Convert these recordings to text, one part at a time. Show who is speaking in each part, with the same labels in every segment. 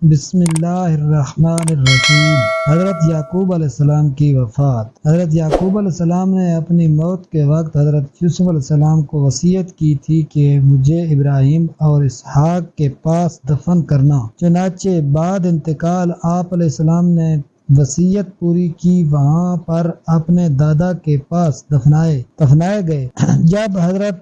Speaker 1: بسم اللہ الرحمن الرحیم۔ حضرت یعقوب علیہ السلام کی وفات۔ حضرت یعقوب علیہ السلام نے اپنی موت کے وقت حضرت یوسف علیہ السلام کو وصیت کی تھی کہ مجھے ابراہیم اور اسحاق کے پاس دفن کرنا۔ چنانچہ بعد انتقال آپ علیہ السلام نے وصیت پوری کی، وہاں پر اپنے دادا کے پاس دفنائے گئے۔ جب حضرت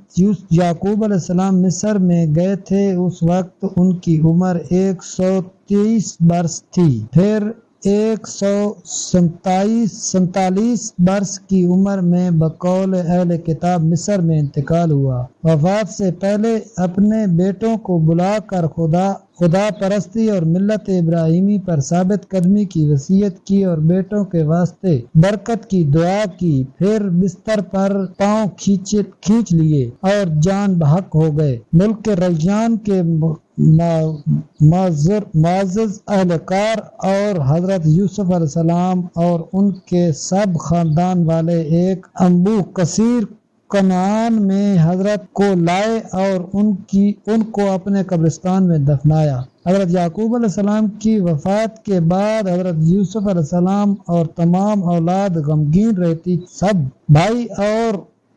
Speaker 1: یعقوب علیہ السلام مصر میں گئے تھے اس وقت ان کی عمر 123 برس تھی۔ پھر 147 برس کی عمر میں بقول اہل کتاب مصر میں انتقال ہوا۔ وفات سے پہلے اپنے بیٹوں کو بلا کر خدا پرستی اور ملت ابراہیمی پر ثابت قدمی کی وصیت کی اور بیٹوں کے واسطے برکت کی دعا کی۔ پھر بستر پر پاؤں کھینچ لیے اور جان بحق ہو گئے۔ ملک ریان کے معزز اہلکار اور حضرت یوسف علیہ السلام اور ان کے سب خاندان والے ایک انبوہ کثیر کنعان میں حضرت کو لائے اور ان کو اپنے قبرستان میں دفنایا۔ حضرت یعقوب علیہ السلام کی وفات کے بعد حضرت یوسف علیہ السلام اور تمام اولاد غمگین رہتی۔ سب بھائی اور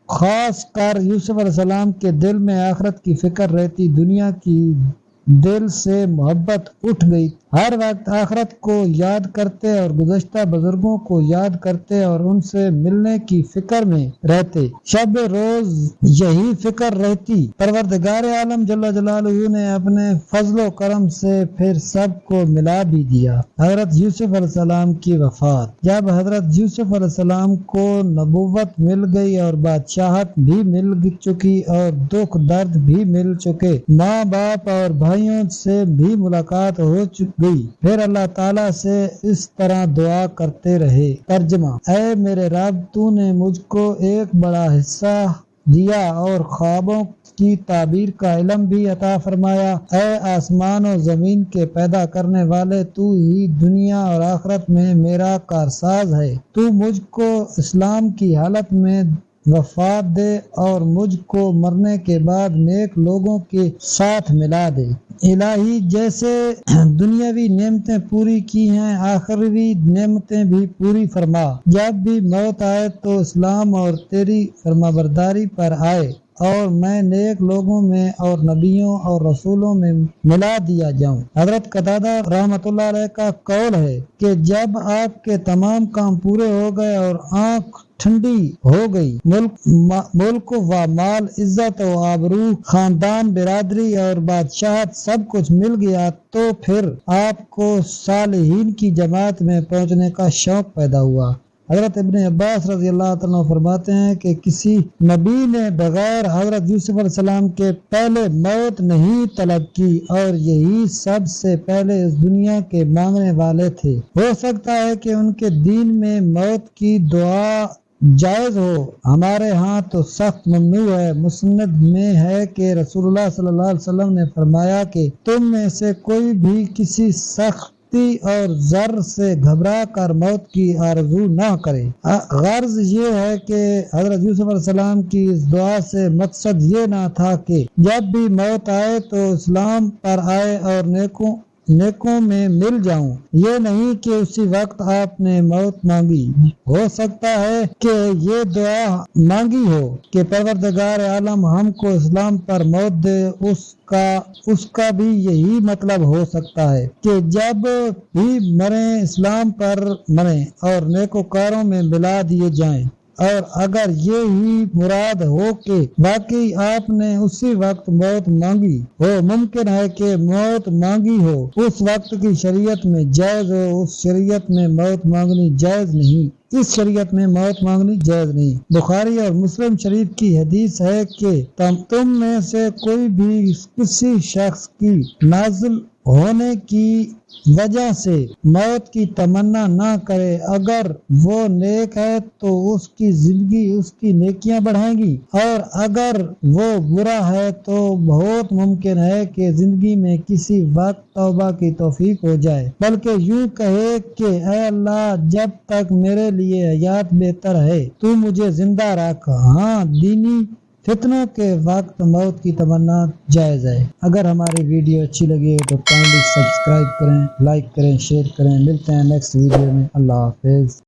Speaker 1: خاص کر یوسف علیہ السلام کے دل میں آخرت کی فکر رہتی۔ دنیا کی دل سے محبت اٹھ گئی۔ ہر وقت آخرت کو یاد کرتے اور گزشتہ بزرگوں کو یاد کرتے اور ان سے ملنے کی فکر میں رہتے۔ شب روز یہی فکر رہتی۔ پروردگار عالم جل جلالہ نے اپنے فضل و کرم سے پھر سب کو ملا بھی دیا۔ حضرت یوسف علیہ السلام کی وفات۔ جب حضرت یوسف علیہ السلام کو نبوت مل گئی اور بادشاہت بھی مل چکی اور دکھ درد بھی مل چکے، ماں باپ اور بھائیوں سے بھی ملاقات ہو گئی، پھر اللہ تعالیٰ سے اس طرح دعا کرتے رہے۔ ترجمہ: اے میرے رب، تو نے مجھ کو ایک بڑا حصہ دیا اور خوابوں کی تعبیر کا علم بھی عطا فرمایا۔ اے آسمان و زمین کے پیدا کرنے والے، تو ہی دنیا اور آخرت میں میرا کارساز ہے۔ تو مجھ کو اسلام کی حالت میں وفات دے اور مجھ کو مرنے کے بعد نیک لوگوں کے ساتھ ملا دے۔ الہی، جیسے دنیاوی نعمتیں پوری کی ہیں، آخروی نعمتیں بھی پوری فرما۔ جب بھی موت آئے تو اسلام اور تیری فرمانبرداری پر آئے اور میں نیک لوگوں میں اور نبیوں اور رسولوں میں ملا دیا جاؤں۔ حضرت قتادہ رحمۃ اللہ علیہ کا قول ہے کہ جب آپ کے تمام کام پورے ہو گئے اور آنکھ ٹھنڈی ہو گئی، ملک و مال، عزت و آبرو، خاندان، برادری اور بادشاہت سب کچھ مل گیا، تو پھر آپ کو صالحین کی جماعت میں پہنچنے کا شوق پیدا ہوا۔ حضرت ابن عباس رضی اللہ عنہ فرماتے ہیں کہ کسی نبی نے بغیر حضرت یوسف علیہ السلام کے پہلے موت نہیں طلب کی اور یہی سب سے پہلے اس دنیا کے مانگنے والے تھے۔ ہو سکتا ہے کہ ان کے دین میں موت کی دعا جائز ہو، ہمارے ہاں تو سخت ممنوع ہے۔ مسند میں ہے کہ رسول اللہ صلی اللہ علیہ وسلم نے فرمایا کہ تم میں سے کوئی بھی کسی سختی اور ضر سے گھبرا کر موت کی آرزو نہ کرے۔ غرض یہ ہے کہ حضرت یوسف علیہ السلام کی اس دعا سے مقصد یہ نہ تھا کہ جب بھی موت آئے تو اسلام پر آئے اور نیکوں میں مل جاؤں، یہ نہیں کہ اسی وقت آپ نے موت مانگی۔ ہو سکتا ہے کہ یہ دعا مانگی ہو کہ پروردگار عالم ہم کو اسلام پر موت دے۔ اس کا بھی یہی مطلب ہو سکتا ہے کہ جب بھی مریں اسلام پر مریں اور نیکوکاروں میں ملا دیے جائیں، اور اگر یہ ہی مراد ہو کہ واقعی آپ نے اسی وقت موت مانگی ہو، ممکن ہے کہ موت مانگی ہو اس وقت کی شریعت میں جائز ہو، اس شریعت میں موت مانگنی جائز نہیں، اس شریعت میں موت مانگنی جائز نہیں۔ بخاری اور مسلم شریف کی حدیث ہے کہ تم میں سے کوئی بھی کسی شخص کی نازل ہونے کی وجہ سے موت کی تمنا نہ کرے، اگر وہ نیک ہے تو اس کی زندگی اس کی نیکیاں بڑھائیں گی، اور اگر وہ برا ہے تو بہت ممکن ہے کہ زندگی میں کسی وقت توبہ کی توفیق ہو جائے، بلکہ یوں کہے کہ اے اللہ، جب تک میرے لیے حیات بہتر ہے تو مجھے زندہ رکھ۔ ہاں، دینی فتنوں کے وقت موت کی تمنا جائز ہے۔ اگر ہماری ویڈیو اچھی لگی ہے تو کائنڈلی سبسکرائب کریں، لائک کریں، شیئر کریں۔ ملتے ہیں نیکسٹ ویڈیو میں۔ اللہ حافظ۔